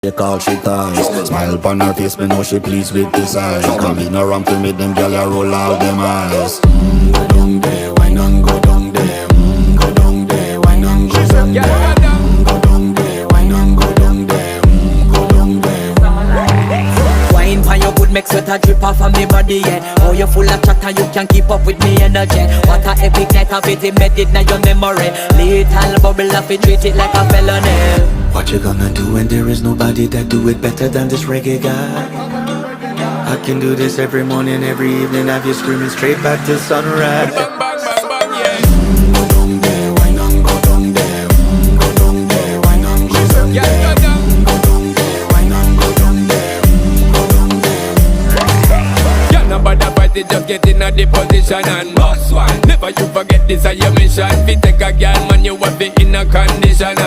They call she ties. Smile upon her face, me know she pleased with this eyes. Come in around to me, them gyal a roll out them eyes. Go down there, why not go down there? Go down there, why not go down there? Go down there, why not go down there? Go down there. Wine pan your good, make sweat a drip off of me body, yeah. Oh, you full of chatter, you can't keep up with me energy. What a epic night of it, embedded in your memory. Little bubble of it, treat it like a felony. What you gonna do when there is nobody that do it better than this reggae guy? I can do this every morning, every evening, have you screaming straight back to sunrise. Bang, bang, bang, bang, yeah. Go down there, why not go down there? Go down there, why not go down there? Yeah, go down. Go down there, why not go down there? Go down there. Yeah, nobody fight it, just get in a the position and boss one. Never you forget this is your mission. If you take a girl, man, you have it in a condition.